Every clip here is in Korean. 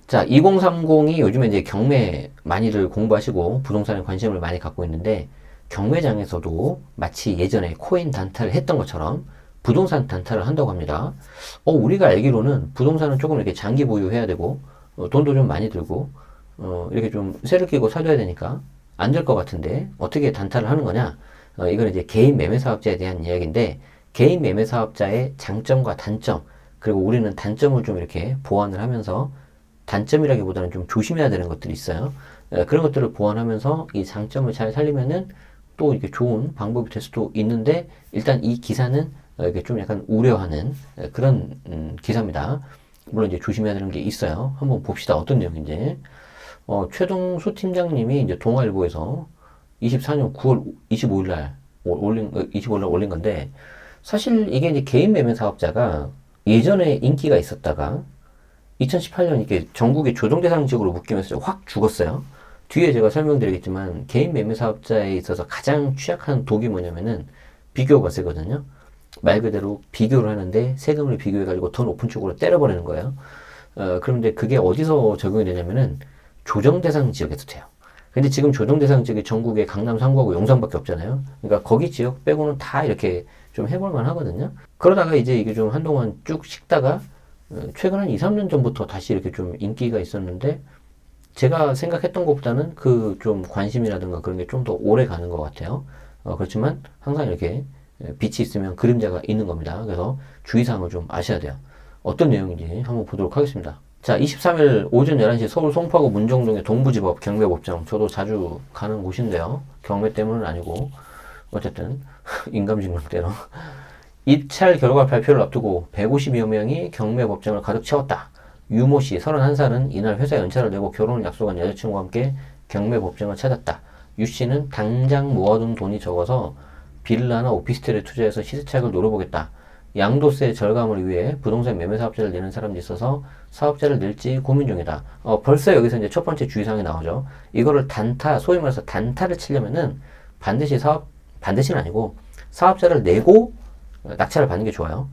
자, 2030이 요즘에 이제 경매 많이들 공부하시고 부동산에 관심을 많이 갖고 있는데 경매장에서도 마치 예전에 코인 단타를 했던 것처럼 부동산 단타를 한다고 합니다. 우리가 알기로는 부동산은 조금 이렇게 장기 보유해야 되고 돈도 좀 많이 들고 이렇게 좀 세를 끼고 사줘야 되니까 안 될 것 같은데 어떻게 단타를 하는 거냐? 이건 이제 개인 매매 사업자에 대한 이야기인데 개인 매매 사업자의 장점과 단점 그리고 우리는 단점을 좀 이렇게 보완을 하면서 단점이라기보다는 좀 조심해야 되는 것들이 있어요. 그런 것들을 보완하면서 이 장점을 잘 살리면은 또 이게 좋은 방법이 될 수도 있는데 일단 이 기사는 이게 좀 약간 우려하는 그런 기사입니다. 물론 이제 조심해야 되는 게 있어요. 한번 봅시다. 어떤 내용인지. 최동수 팀장님이 이제 동아일보에서 24년 9월 25일 날 올린 건데 사실 이게 이제 개인 매매 사업자가 예전에 인기가 있었다가 2018년 이게 전국의 조정대상직으로 묶이면서 확 죽었어요. 뒤에 제가 설명드리겠지만 개인 매매 사업자에 있어서 가장 취약한 독이 뭐냐면은 비교가 세거든요. 말 그대로 비교를 하는데 세금을 비교해가지고 더 높은 쪽으로 때려버리는 거예요. 그런데 그게 어디서 적용이 되냐면은 조정대상 지역에서 돼요. 근데 지금 조정대상 지역이 전국에 강남 3구하고 용산밖에 없잖아요. 그러니까 거기 지역 빼고는 다 이렇게 좀 해볼만 하거든요. 그러다가 이제 이게 좀 한동안 쭉 식다가 최근 한 2, 3년 전부터 다시 이렇게 좀 인기가 있었는데 제가 생각했던 것보다는 그 좀 관심이라든가 그런 게 좀 더 오래 가는 것 같아요. 그렇지만 항상 이렇게 빛이 있으면 그림자가 있는 겁니다. 그래서 주의사항을 좀 아셔야 돼요. 어떤 내용인지 한번 보도록 하겠습니다. 자, 23일 오전 11시 서울 송파구 문정동의 동부지법 경매법정. 저도 자주 가는 곳인데요. 경매 때문은 아니고 어쨌든 인감증명 때로 입찰 결과 발표를 앞두고 150여 명이 경매법정을 가득 채웠다. 유모 씨 31살은 이날 회사 연차를 내고 결혼을 약속한 여자친구와 함께 경매법정을 찾았다. 유 씨는 당장 모아둔 돈이 적어서 빌라나 오피스텔에 투자해서 시세차익을 노려보겠다. 양도세 절감을 위해 부동산 매매 사업자를 내는 사람도 있어서 사업자를 낼지 고민 중이다. 벌써 여기서 이제 첫 번째 주의사항이 나오죠. 이거를 단타, 소위 말해서 단타를 치려면은 반드시는 아니고 사업자를 내고 낙찰을 받는 게 좋아요.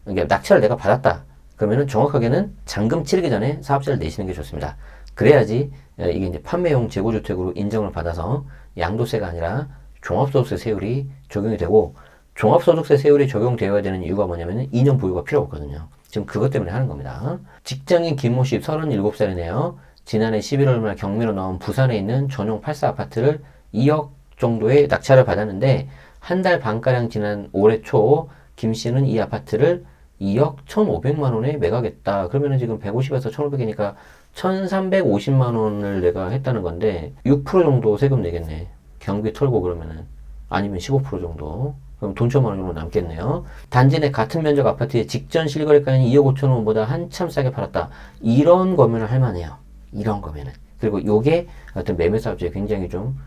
그러니까 낙찰을 내가 받았다. 그러면은 정확하게는 잔금 치르기 전에 사업자를 내시는 게 좋습니다. 그래야지 이게 이제 판매용 재고주택으로 인정을 받아서 양도세가 아니라 종합소득세 세율이 적용이 되고 종합소득세 세율이 적용되어야 되는 이유가 뭐냐면 2년 보유가 필요 없거든요. 지금 그것 때문에 하는 겁니다. 직장인 김모 씨 37살이네요. 지난해 11월 말 경매로 나온 부산에 있는 전용 8사 아파트를 2억 정도의 낙찰을 받았는데 한 달 반가량 지난 올해 초 김 씨는 이 아파트를 2억 1,500만 원에 매각했다. 그러면은 지금 150에서 1,500이니까 1,350만 원을 내가 했다는 건데 6% 정도 세금 내겠네. 경비 털고 그러면은 아니면 15% 정도. 그럼 돈 1,000만 원 정도 남겠네요. 단지 내 같은 면적 아파트의 직전 실거래가는 2억 5천 원보다 한참 싸게 팔았다. 이런 거면은 할만해요. 이런 거면은. 그리고 요게 어떤 매매 사업자에 굉장히 좀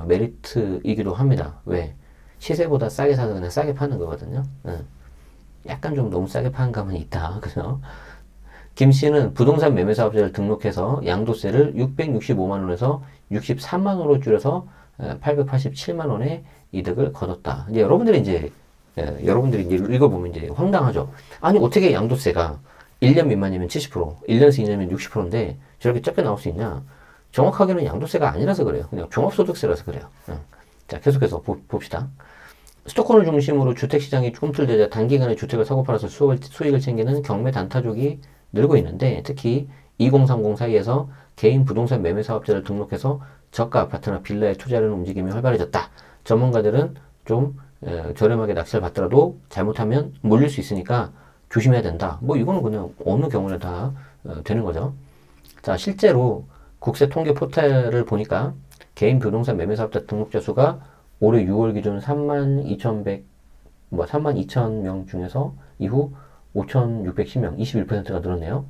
메리트이기도 합니다. 왜? 시세보다 싸게 사서 그냥 싸게 파는 거거든요. 약간 좀 너무 싸게 파는 감은 있다. 그죠? 김 씨는 부동산 매매 사업자를 등록해서 양도세를 665만 원에서 63만 원으로 줄여서 887만 원의 이득을 거뒀다. 이제 여러분들이 이제 읽어보면 이제 황당하죠. 아니 어떻게 양도세가 1년 미만이면 70%, 1년에서 2년이면 60%인데 저렇게 적게 나올 수 있냐? 정확하게는 양도세가 아니라서 그래요. 그냥 종합소득세라서 그래요. 자, 계속해서 봅시다. 수도권을 중심으로 주택시장이 꿈틀대자 단기간에 주택을 사고 팔아서 수익을 챙기는 경매 단타족이 늘고 있는데 특히 2030 사이에서 개인 부동산 매매 사업자를 등록해서 저가 아파트나 빌라에 투자하는 움직임이 활발해졌다. 전문가들은 좀 저렴하게 낙찰 받더라도 잘못하면 몰릴 수 있으니까 조심해야 된다. 뭐 이거는 그냥 어느 경우나 다 되는 거죠. 자, 실제로 국세 통계 포털을 보니까 개인 부동산 매매 사업자 등록자 수가 올해 6월 기준 32,000명 중에서 이후 5,610명, 21%가 늘었네요.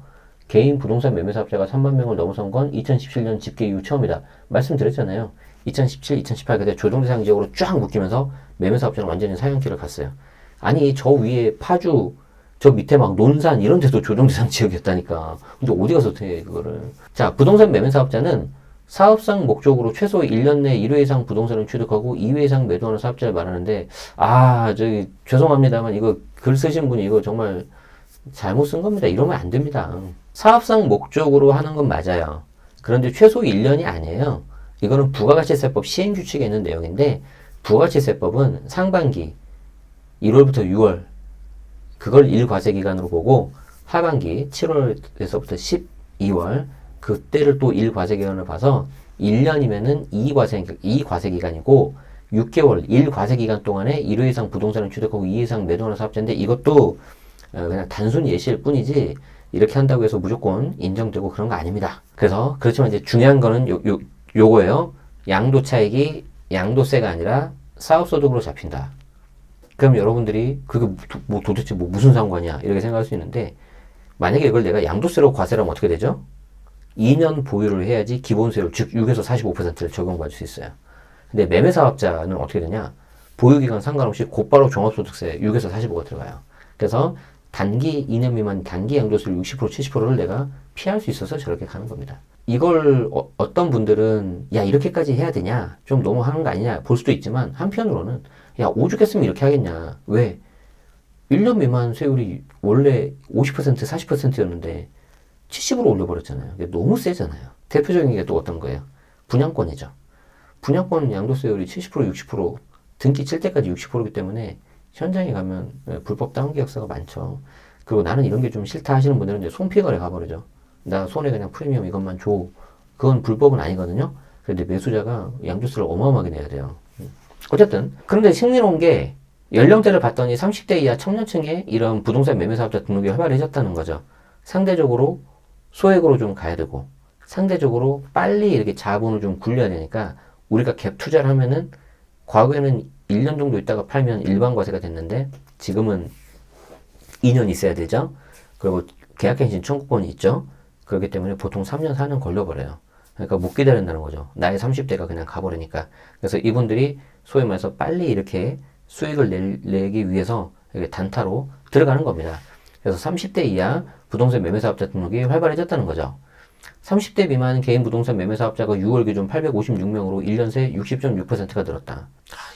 개인 부동산 매매 사업자가 3만 명을 넘어선 건 2017년 집계 이후 처음이다. 말씀드렸잖아요. 2017, 2018 그때 조정대상 지역으로 쫙 묶이면서 매매 사업자는 완전히 사형길을 갔어요. 아니 저 위에 파주, 저 밑에 막 논산 이런 데도 조정대상 지역이었다니까. 근데 어디 가서 돼 그거를. 자, 부동산 매매 사업자는 사업상 목적으로 최소 1년 내 1회 이상 부동산을 취득하고 2회 이상 매도하는 사업자를 말하는데, 저기, 죄송합니다만, 이거 글 쓰신 분이 이거 정말 잘못 쓴 겁니다. 이러면 안 됩니다. 사업상 목적으로 하는 건 맞아요. 그런데 최소 1년이 아니에요. 이거는 부가가치세법 시행규칙에 있는 내용인데, 부가가치세법은 상반기 1월부터 6월 그걸 1과세기간으로 보고, 하반기 7월에서부터 12월 그때를 또 1과세기간으로 봐서 1년이면은 2과세기간이고, 6개월 1과세기간 동안에 1회 이상 부동산을 취득하고 2회 이상 매도하는 사업자인데, 이것도 그냥 단순 예시일 뿐이지 이렇게 한다고 해서 무조건 인정되고 그런 거 아닙니다. 그래서 그렇지만 이제 중요한 거는 요거예요. 양도차익이 양도세가 아니라 사업소득으로 잡힌다. 그럼 여러분들이 그게 도대체 무슨 상관이야 이렇게 생각할 수 있는데, 만약에 이걸 내가 양도세로 과세를 하면 어떻게 되죠? 2년 보유를 해야지 기본세율 즉 6에서 45%를 적용받을 수 있어요. 근데 매매사업자는 어떻게 되냐? 보유기간 상관없이 곧바로 종합소득세 6에서 45가 들어가요. 그래서 단기 2년 미만 단기 양도세율 60% 70%를 내가 피할 수 있어서 저렇게 가는 겁니다. 이걸 어떤 분들은 야 이렇게까지 해야 되냐? 좀 너무 하는 거 아니냐? 볼 수도 있지만, 한편으로는 야 오죽했으면 이렇게 하겠냐? 왜? 1년 미만 세율이 원래 50% 40%였는데 70으로 올려버렸잖아요. 이게 너무 세잖아요. 대표적인 게 또 어떤 거예요? 분양권이죠. 분양권 양도세율이 70% 60% 등기 칠 때까지 60%이기 때문에 현장에 가면 불법 다운기 역사가 많죠. 그리고 나는 이런 게 좀 싫다 하시는 분들은 이제 손피거래 가버리죠. 나 손에 그냥 프리미엄 이것만 줘. 그건 불법은 아니거든요. 그런데 매수자가 양도세를 어마어마하게 내야 돼요. 어쨌든 그런데 흥미로운 게 연령대를 봤더니 30대 이하 청년층에 이런 부동산 매매사업자 등록이 활발해졌다는 거죠. 상대적으로 소액으로 좀 가야 되고, 상대적으로 빨리 이렇게 자본을 좀 굴려야 되니까, 우리가 갭 투자를 하면은 과거에는 1년 정도 있다가 팔면 일반과세가 됐는데 지금은 2년 있어야 되죠. 그리고 계약갱신 청구권이 있죠. 그렇기 때문에 보통 3년 4년 걸려버려요. 그러니까 못 기다린다는 거죠. 나의 30대가 그냥 가버리니까. 그래서 이분들이 소위 말해서 빨리 이렇게 수익을 내기 위해서 이렇게 단타로 들어가는 겁니다. 그래서 30대 이하 부동산 매매사업자 등록이 활발해졌다는 거죠. 30대 미만 개인 부동산 매매사업자가 6월 기준 856명으로 1년 새 60.6%가 늘었다.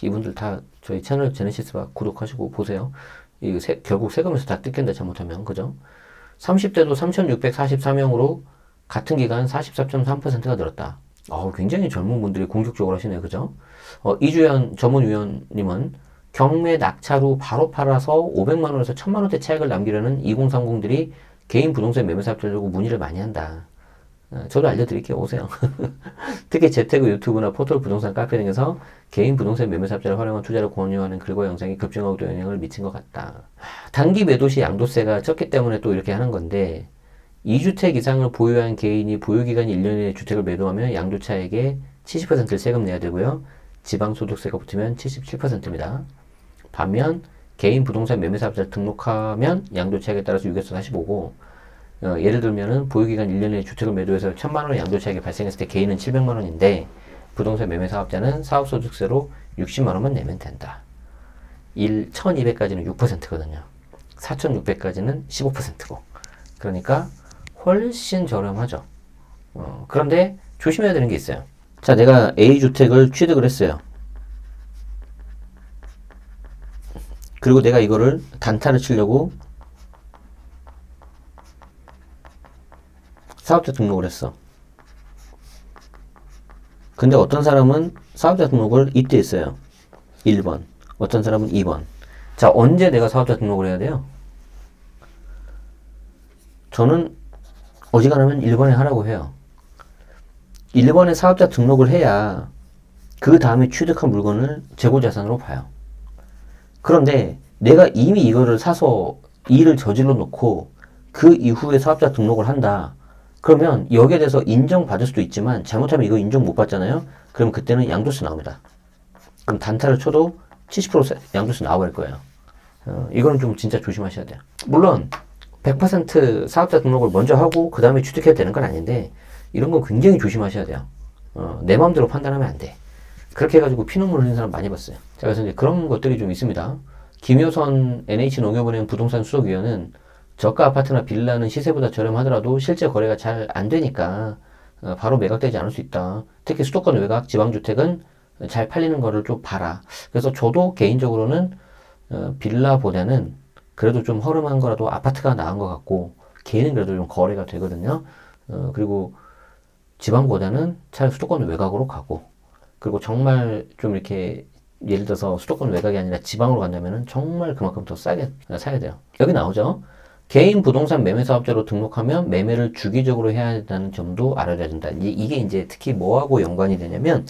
이분들 다 저희 채널 제네시스바 구독하시고 보세요. 결국 세금에서 다 뜯긴다 잘못하면. 그죠? 30대도 3,644명으로 같은 기간 44.3%가 늘었다. 굉장히 젊은 분들이 공격적으로 하시네요. 그죠? 이주연 전문위원님은 경매 낙찰 후 바로 팔아서 500만원에서 1000만원대 차익을 남기려는 2030들이 개인 부동산 매매사업자들고 문의를 많이 한다. 저도 알려드릴게요. 오세요. 특히 재테크 유튜브나 포털 부동산 카페 등에서 개인 부동산 매매사업자를 활용한 투자를 권유하는 글과 영상이 급증하고 또 영향을 미친 것 같다. 단기 매도 시 양도세가 적기 때문에 또 이렇게 하는 건데, 2주택 이상을 보유한 개인이 보유기간이 1년의 주택을 매도하면 양도차익의 70%를 세금 내야 되고요. 지방소득세가 붙으면 77%입니다. 반면 개인 부동산 매매사업자 등록하면 양도차익에 따라서 6에서 45고, 예를 들면은 보유기간 1년에 주택을 매도해서 1000만원의 양도차익이 발생했을 때 개인은 700만원인데 부동산 매매사업자는 사업소득세로 60만원만 내면 된다. 1200까지는 6%거든요. 4600까지는 15%고. 그러니까 훨씬 저렴하죠. 그런데 조심해야 되는 게 있어요. 자, 내가 A주택을 취득을 했어요. 그리고 내가 이거를 단타를 치려고 사업자 등록을 했어. 근데 어떤 사람은 사업자 등록을 이때 했어요. 1번. 어떤 사람은 2번. 자, 언제 내가 사업자 등록을 해야 돼요? 저는 어지간하면 1번에 하라고 해요. 1번에 사업자 등록을 해야 그 다음에 취득한 물건을 재고자산으로 봐요. 그런데 내가 이미 이거를 사서 일을 저질러 놓고 그 이후에 사업자 등록을 한다. 그러면 여기에 대해서 인정받을 수도 있지만 잘못하면 이거 인정 못 받잖아요. 그럼 그때는 양도세 나옵니다. 그럼 단타를 쳐도 70% 양도세 나와버릴 거예요. 이거는 좀 진짜 조심하셔야 돼요. 물론 100% 사업자 등록을 먼저 하고 그 다음에 취득해야 되는 건 아닌데, 이런 건 굉장히 조심하셔야 돼요. 내 마음대로 판단하면 안 돼. 그렇게 해가지고 피눈물 흘리는 사람 많이 봤어요. 자, 그래서 이제 그런 것들이 좀 있습니다. 김효선 NH농협은행 부동산 수석위원은 저가 아파트나 빌라는 시세보다 저렴하더라도 실제 거래가 잘 안 되니까 바로 매각되지 않을 수 있다. 특히 수도권 외곽 지방주택은 잘 팔리는 거를 좀 봐라. 그래서 저도 개인적으로는 빌라보다는 그래도 좀 허름한 거라도 아파트가 나은 것 같고, 개인은 그래도 좀 거래가 되거든요. 그리고 지방보다는 차라리 수도권 외곽으로 가고, 그리고 정말 좀 이렇게 예를 들어서 수도권 외곽이 아니라 지방으로 간다면은 정말 그만큼 더 싸게 사야 돼요. 여기 나오죠. 개인 부동산 매매 사업자로 등록하면 매매를 주기적으로 해야 한다는 점도 알아야 된다. 이게 이제 특히 뭐하고 연관이 되냐면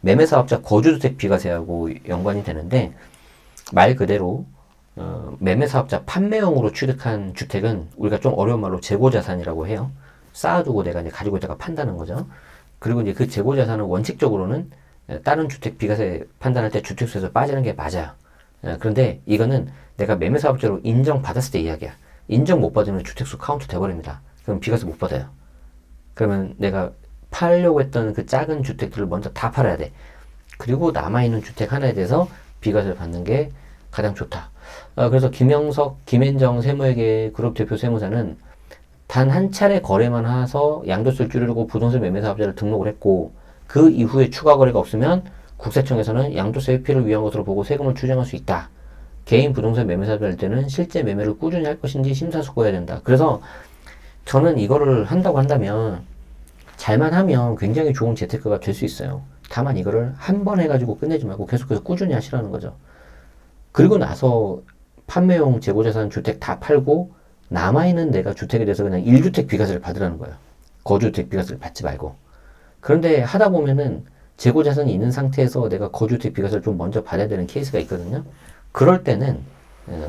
매매 사업자 거주주택 비과세하고 연관이 되는데, 말 그대로 매매 사업자 판매용으로 취득한 주택은 우리가 좀 어려운 말로 재고자산이라고 해요. 쌓아두고 내가 이제 가지고 있다가 판다는 거죠. 그리고 이제 그 재고자산은 원칙적으로는 다른 주택 비과세 판단할 때 주택수에서 빠지는 게 맞아요. 그런데 이거는 내가 매매 사업자로 인정받았을 때 이야기야. 인정 못 받으면 주택수 카운트 돼버립니다. 그럼 비과세 못 받아요. 그러면 내가 팔려고 했던 그 작은 주택들을 먼저 다 팔아야 돼. 그리고 남아있는 주택 하나에 대해서 비과세를 받는 게 가장 좋다. 그래서 김영석, 김앤정 세무회계 그룹 대표 세무사는 단 한 차례 거래만 해서 양도세를 줄이려고 부동산 매매 사업자를 등록을 했고, 그 이후에 추가 거래가 없으면 국세청에서는 양도세 회피를 위한 것으로 보고 세금을 추정할 수 있다. 개인 부동산 매매 사업자일 때는 실제 매매를 꾸준히 할 것인지 심사숙고해야 된다. 그래서 저는 이거를 한다고 한다면 잘만 하면 굉장히 좋은 재테크가 될 수 있어요. 다만 이거를 한 번 해가지고 끝내지 말고 계속해서 꾸준히 하시라는 거죠. 그리고 나서 판매용 재고자산 주택 다 팔고 남아있는 내가 주택에 대해서 그냥 1주택 비과세를 받으라는 거예요. 거주주택 비과세를 받지 말고. 그런데 하다 보면은 재고자산이 있는 상태에서 내가 거주주택 비과세를 좀 먼저 받아야 되는 케이스가 있거든요. 그럴 때는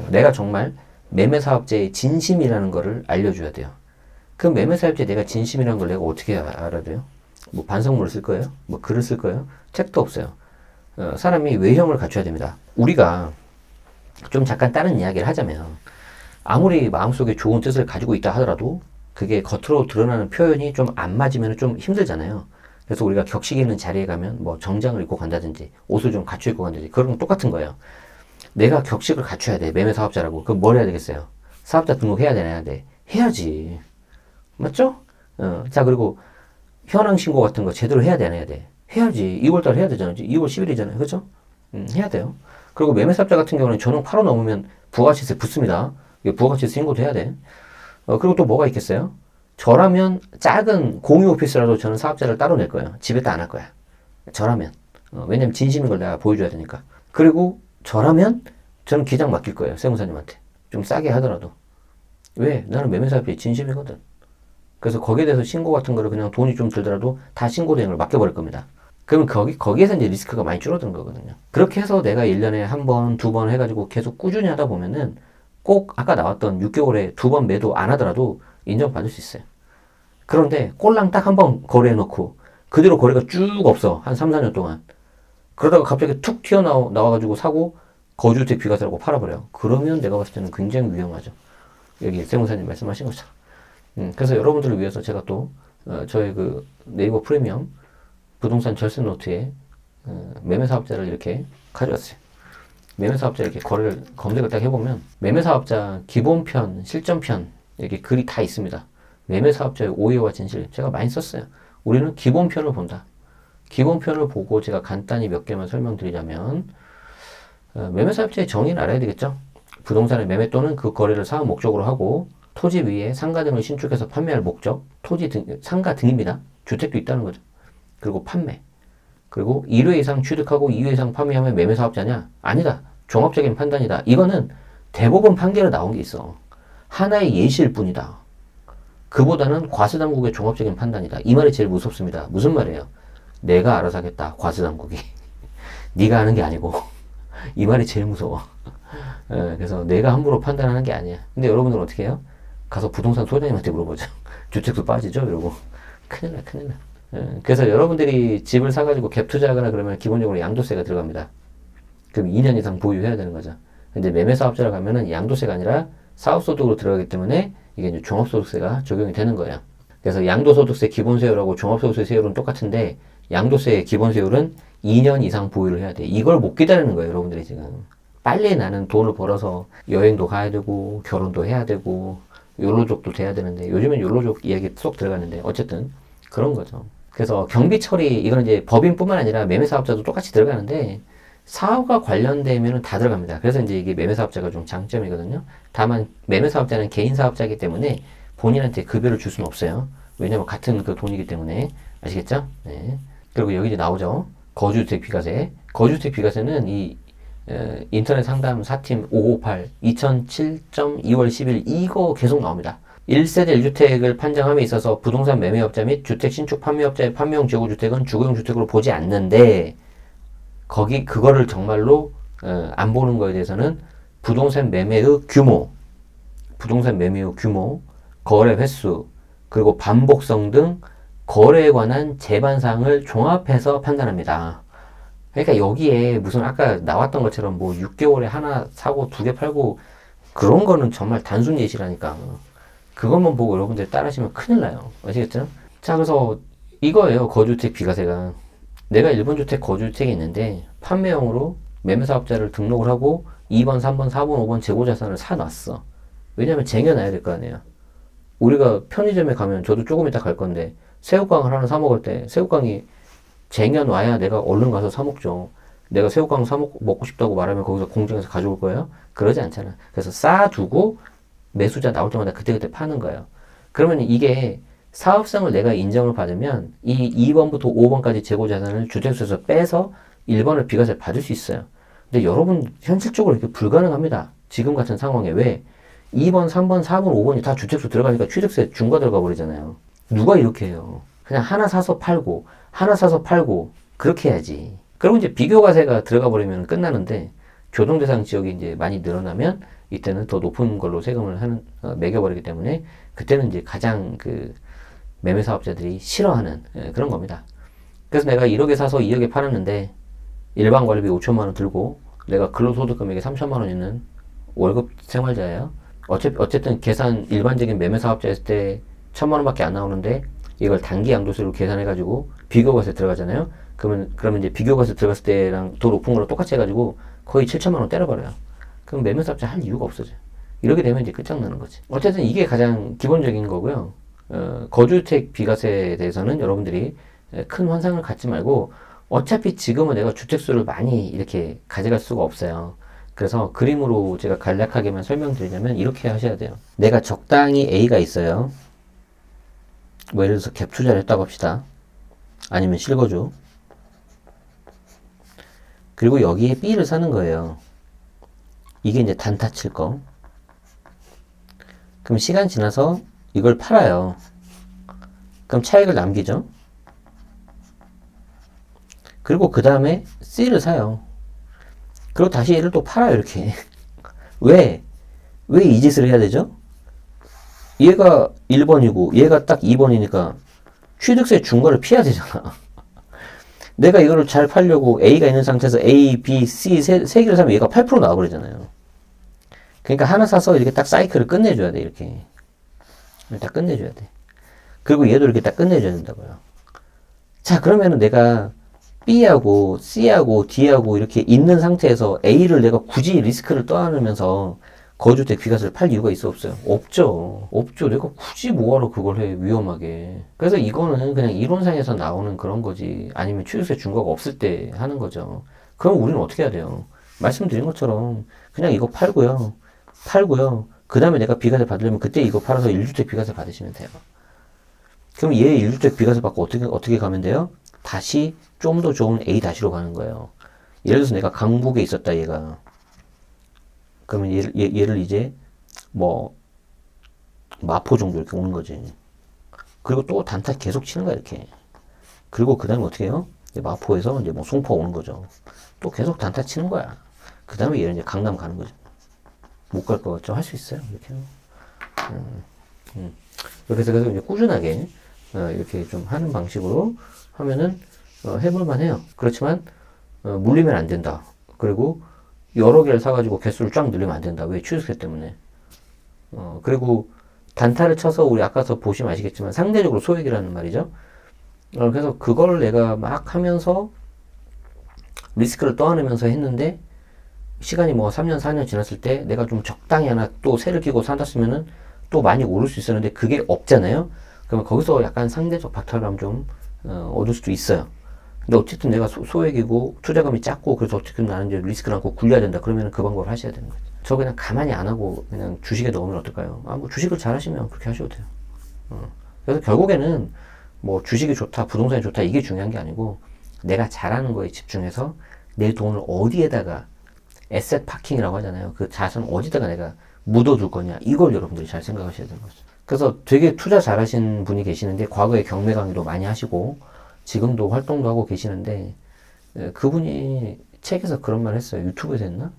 내가 정말 매매사업자의 진심이라는 거를 알려줘야 돼요. 그 매매사업자에 내가 진심이라는 걸 내가 어떻게 알아야 돼요? 뭐 반성문을 쓸 거예요? 뭐 글을 쓸 거예요? 책도 없어요. 사람이 외형을 갖춰야 됩니다. 우리가 좀 잠깐 다른 이야기를 하자면 아무리 마음속에 좋은 뜻을 가지고 있다 하더라도 그게 겉으로 드러나는 표현이 좀 안 맞으면 좀 힘들잖아요. 그래서 우리가 격식 있는 자리에 가면 뭐 정장을 입고 간다든지 옷을 좀 갖춰 입고 간다든지 그런 건 똑같은 거예요. 내가 격식을 갖춰야 돼. 매매 사업자라고. 그럼 뭘 해야 되겠어요? 사업자 등록해야 되나? 해야 돼. 해야지. 맞죠? 자, 그리고 현황 신고 같은 거 제대로 해야 돼, 안 해야 돼? 해야지. 2월달 해야 되잖아요. 2월 10일이잖아요. 그죠? 해야 돼요. 그리고 매매 사업자 같은 경우는 전용 8호 넘으면 부가가치세 붙습니다. 부가가치세 신고도 해야 돼. 그리고 또 뭐가 있겠어요? 저라면 작은 공유 오피스라도 저는 사업자를 따로 낼 거예요. 집에다 안 할 거야. 저라면. 왜냐면 진심인 걸 내가 보여줘야 되니까. 그리고 저라면 저는 기장 맡길 거예요. 세무사님한테. 좀 싸게 하더라도. 왜? 나는 매매사업자의 진심이거든. 그래서 거기에 대해서 신고 같은 거를 그냥 돈이 좀 들더라도 다 신고 대행을 맡겨버릴 겁니다. 그러면 거기에서 이제 리스크가 많이 줄어드는 거거든요. 그렇게 해서 내가 1년에 한 번, 두 번 해가지고 계속 꾸준히 하다 보면은 꼭 아까 나왔던 6개월에 두 번 매도 안 하더라도 인정받을 수 있어요. 그런데 꼴랑 딱 한 번 거래해놓고 그대로 거래가 쭉 없어. 한 3, 4년 동안. 그러다가 갑자기 툭 튀어나와가지고 사고 거주주택 비과세라고 팔아버려요. 그러면 내가 봤을 때는 굉장히 위험하죠. 여기 세무사님 말씀하신 것처럼. 그래서 여러분들을 위해서 제가 또 저의 그 네이버 프리미엄 부동산 절세 노트에 매매사업자를 이렇게 가져왔어요. 매매사업자 이렇게 거래를 검색을 딱 해보면 매매사업자 기본편, 실전편 이렇게 글이 다 있습니다. 매매사업자의 오해와 진실 제가 많이 썼어요. 우리는 기본편을 본다. 기본편을 보고 제가 간단히 몇 개만 설명드리자면 매매사업자의 정의를 알아야 되겠죠. 부동산의 매매 또는 그 거래를 사업 목적으로 하고 토지 위에 상가 등을 신축해서 판매할 목적, 토지 등, 상가 등입니다. 주택도 있다는 거죠. 그리고 판매. 그리고 1회 이상 취득하고 2회 이상 판매하면 매매사업자냐? 아니다. 종합적인 판단이다. 이거는 대법원 판결에 나온 게 있어. 하나의 예시일 뿐이다. 그보다는 과세당국의 종합적인 판단이다. 이 말이 제일 무섭습니다. 무슨 말이에요? 내가 알아서 하겠다. 과세당국이. 네가 하는 게 아니고. 이 말이 제일 무서워. 그래서 내가 함부로 판단하는 게 아니야. 근데 여러분들은 어떻게 해요? 가서 부동산 소장님한테 물어보죠. 주택도 빠지죠? 이러고. 큰일 나, 큰일 나. 그래서 여러분들이 집을 사가지고 갭 투자하거나 그러면 기본적으로 양도세가 들어갑니다. 그럼 2년 이상 보유해야 되는 거죠. 근데 매매사업자로 가면은 양도세가 아니라 사업소득으로 들어가기 때문에 이게 이제 종합소득세가 적용이 되는 거예요. 그래서 양도소득세 기본세율하고 종합소득세 세율은 똑같은데 양도세의 기본세율은 2년 이상 보유를 해야 돼. 이걸 못 기다리는 거예요, 여러분들이 지금. 빨리 나는 돈을 벌어서 여행도 가야 되고 결혼도 해야 되고 욜로족도 돼야 되는데 요즘엔 욜로족 이야기 쏙 들어가는데 어쨌든 그런 거죠. 그래서 경비 처리 이거는 이제 법인뿐만 아니라 매매사업자도 똑같이 들어가는데 사업과 관련되면 다 들어갑니다. 그래서 이제 이게 매매사업자가 좀 장점이거든요. 다만 매매사업자는 개인 사업자이기 때문에 본인한테 급여를 줄 수는 없어요. 왜냐면 같은 그 돈이기 때문에. 아시겠죠? 네. 그리고 여기 이제 나오죠. 거주주택 비과세. 거주주택 비과세는 이 인터넷 상담 4팀 558 2007점 2월 10일 이거 계속 나옵니다. 1세대 1주택을 판정함에 있어서 부동산 매매업자 및 주택 신축 판매업자의 판매용 지역구 주택은 주거용 주택으로 보지 않는데 그거를 정말로 안 보는 거에 대해서는 부동산 매매의 규모, 거래 횟수, 그리고 반복성 등 거래에 관한 재반상을 종합해서 판단합니다. 그러니까 여기에 무슨 아까 나왔던 것처럼 뭐 6개월에 하나 사고 2개 팔고 그런 거는 정말 단순 예시라니까. 그것만 보고 여러분들 따라하시면 큰일 나요. 아시겠죠? 자, 그래서 이거예요. 거주주택 비과세가. 내가 1번 주택 거주주택이 있는데 판매용으로 매매사업자를 등록을 하고 2번, 3번, 4번, 5번 재고자산을 사놨어. 왜냐면 쟁여놔야 될 거 아니에요. 우리가 편의점에 가면 저도 조금 이따 갈 건데 새우깡을 하나 사 먹을 때 새우깡이 쟁여놔야 내가 얼른 가서 사 먹죠. 내가 새우깡 먹고 싶다고 말하면 거기서 공장에서 가져올 거예요? 그러지 않잖아. 그래서 쌓아두고 매수자 나올 때마다 그때그때 파는 거예요. 그러면 이게 사업성을 내가 인정을 받으면 이 2번부터 5번까지 재고자산을 주택수에서 빼서 1번을 비과세 받을 수 있어요. 근데 여러분 현실적으로 이렇게 불가능합니다. 지금 같은 상황에 왜 2번, 3번, 4번, 5번이 다 주택수 들어가니까 취득세 중과 들어가 버리잖아요. 누가 이렇게 해요? 그냥 하나 사서 팔고 그렇게 해야지. 그리고 이제 비교과세가 들어가 버리면 끝나는데 조정대상 지역이 이제 많이 늘어나면 이때는 더 높은 걸로 세금을 매겨버리기 때문에 그때는 이제 가장 그 매매사업자들이 싫어하는 그런 겁니다. 그래서 내가 1억에 사서 2억에 팔았는데 일반 관리비 5천만 원 들고 내가 근로소득 금액이 3천만 원 있는 월급 생활자예요. 어쨌든 계산 일반적인 매매사업자였을 때 1천만 원밖에 안 나오는데 이걸 단기 양도세로 계산해가지고 비교과세 들어가잖아요. 그러면 이제 비교과세 들어갔을 때랑 더 높은 거랑 똑같이 해가지고 거의 7천만 원 때려버려요. 그럼 매매사업자 할 이유가 없어져요. 이렇게 되면 이제 끝장나는 거지. 어쨌든 이게 가장 기본적인 거고요. 거주주택 비과세에 대해서는 여러분들이 큰 환상을 갖지 말고 어차피 지금은 내가 주택수를 많이 이렇게 가져갈 수가 없어요. 그래서 그림으로 제가 간략하게만 설명드리자면 이렇게 하셔야 돼요. 내가 적당히 A가 있어요. 뭐 예를 들어서 갭 투자를 했다고 합시다. 아니면 실거주. 그리고 여기에 B를 사는 거예요. 이게 이제 단타 칠 거. 그럼 시간 지나서 이걸 팔아요. 그럼 차익을 남기죠. 그리고 그 다음에 C를 사요. 그리고 다시 얘를 또 팔아요, 이렇게. 왜 이 짓을 해야 되죠? 얘가 1번이고 얘가 딱 2번이니까 취득세 중과를 피해야 되잖아. 내가 이거를 잘 팔려고 A가 있는 상태에서 A, B, C 세 개를 사면 얘가 8% 나와버리잖아요. 그러니까 하나 사서 이렇게 딱 사이클을 끝내줘야 돼, 이렇게. 딱 끝내줘야 돼. 그리고 얘도 이렇게 딱 끝내줘야 된다고요. 자, 그러면은 내가 B하고 C하고 D하고 이렇게 있는 상태에서 A를 내가 굳이 리스크를 떠안으면서 거주주택 비과세를 팔 이유가 있어 없어요? 없죠. 내가 굳이 뭐하러 그걸 해, 위험하게. 그래서 이거는 그냥 이론상에서 나오는 그런 거지. 아니면 취득세 중과가 없을 때 하는 거죠. 그럼 우리는 어떻게 해야 돼요? 말씀드린 것처럼 그냥 이거 팔고요. 그 다음에 내가 비과세 받으려면 그때 이거 팔아서 1주택 비과세 받으시면 돼요. 그럼 얘 1주택 비과세 받고 어떻게 가면 돼요? 다시 좀 더 좋은 A-로 가는 거예요. 예를 들어서 내가 강북에 있었다, 얘가. 그러면 얘를 이제 뭐 마포 정도 이렇게 오는 거지. 그리고 또 단타 계속 치는 거야, 이렇게. 그리고 그 다음에 어떻게 해요? 이제 마포에서 이제 뭐 송파 오는 거죠. 또 계속 단타 치는 거야. 그 다음에 얘는 이제 강남 가는 거죠. 못 갈 것 같죠? 할 수 있어요, 이렇게. 그래서 이제 꾸준하게 이렇게 좀 하는 방식으로 하면은 해볼만 해요. 그렇지만 물리면 안 된다. 그리고 여러 개를 사가지고 개수를 쫙 늘리면 안 된다. 왜? 취득세 때문에. 그리고 단타를 쳐서 우리 아까서 보시면 아시겠지만 상대적으로 소액이라는 말이죠. 그래서 그걸 내가 막 하면서 리스크를 떠안으면서 했는데 시간이 뭐 3년, 4년 지났을 때 내가 좀 적당히 하나 또 새를 끼고 산다으면은 또 많이 오를 수 있었는데 그게 없잖아요. 그러면 거기서 약간 상대적 박탈감 좀 얻을 수도 있어요. 근데 어쨌든 내가 소액이고 투자금이 작고 그래서 어쨌든 나는 이제 리스크를 안고 굴려야 된다. 그러면 그 방법을 하셔야 되는 거죠. 저 그냥 가만히 안 하고 그냥 주식에 넣으면 어떨까요? 아, 뭐 주식을 잘 하시면 그렇게 하셔도 돼요. 그래서 결국에는 뭐 주식이 좋다, 부동산이 좋다 이게 중요한 게 아니고 내가 잘하는 거에 집중해서 내 돈을 어디에다가 에셋 파킹이라고 하잖아요. 그 자산 어디다가 내가 묻어둘 거냐 이걸 여러분들이 잘 생각하셔야 되는 거죠. 그래서 되게 투자 잘하신 분이 계시는데 과거에 경매 강의도 많이 하시고 지금도 활동도 하고 계시는데 그분이 책에서 그런 말 했어요. 유튜브에서 했나?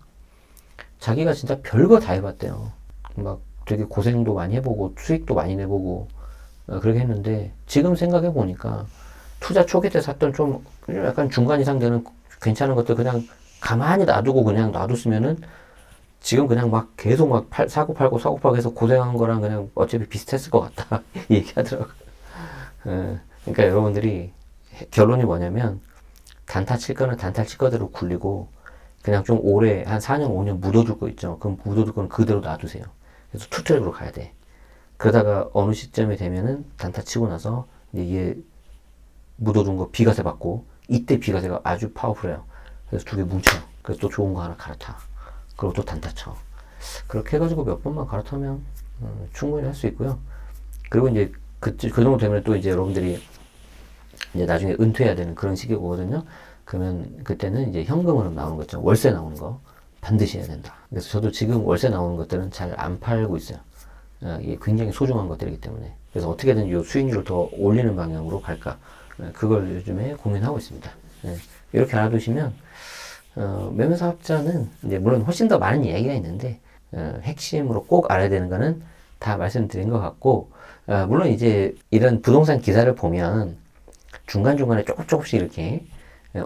자기가 진짜 별거 다 해봤대요. 막 되게 고생도 많이 해보고 수익도 많이 내보고 그렇게 했는데 지금 생각해 보니까 투자 초기 때 샀던 좀 약간 중간 이상 되는 괜찮은 것들 그냥 가만히 놔두고 그냥 놔뒀으면은 지금 그냥 막 계속 막 사고 팔고 해서 고생한 거랑 그냥 어차피 비슷했을 것 같다 얘기하더라고요. 그러니까 여러분들이 결론이 뭐냐면 단타 칠 거는 단타 칠 거대로 굴리고 그냥 좀 오래 한 4년 5년 묻어둘 거 있죠. 그럼 묻어둘 거는 그대로 놔두세요. 그래서 투트랙으로 가야 돼. 그러다가 어느 시점이 되면은 단타 치고 나서 이제 얘 묻어둔 거 비과세 받고 이때 비과세가 아주 파워풀해요. 그래서 두 개 뭉쳐. 그래서 또 좋은 거 하나 갈아타. 그리고 또 단타 쳐. 그렇게 해가지고 몇 번만 갈아타면 충분히 할 수 있고요. 그리고 이제 그 정도 되면 또 이제 여러분들이 이제 나중에 은퇴해야 되는 그런 시기가 오거든요. 그러면 그때는 이제 현금으로 나오는 거죠. 월세 나오는 거 반드시 해야 된다. 그래서 저도 지금 월세 나오는 것들은 잘 안 팔고 있어요. 이게 굉장히 소중한 것들이기 때문에. 그래서 어떻게든 이 수익률을 더 올리는 방향으로 갈까. 그걸 요즘에 고민하고 있습니다. 이렇게 알아두시면 매매 사업자는 이제 물론 훨씬 더 많은 이야기가 있는데 핵심으로 꼭 알아야 되는 거는 다 말씀드린 것 같고 물론 이제 이런 부동산 기사를 보면 중간중간에 조금씩 이렇게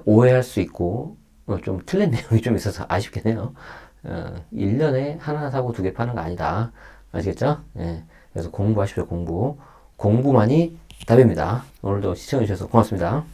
오해할 수 있고 좀 틀린 내용이 좀 있어서 아쉽긴 해요. 1년에 하나 사고 두 개 파는 거 아니다. 아시겠죠? 그래서 공부하십시오. 공부만이 답입니다. 오늘도 시청해주셔서 고맙습니다.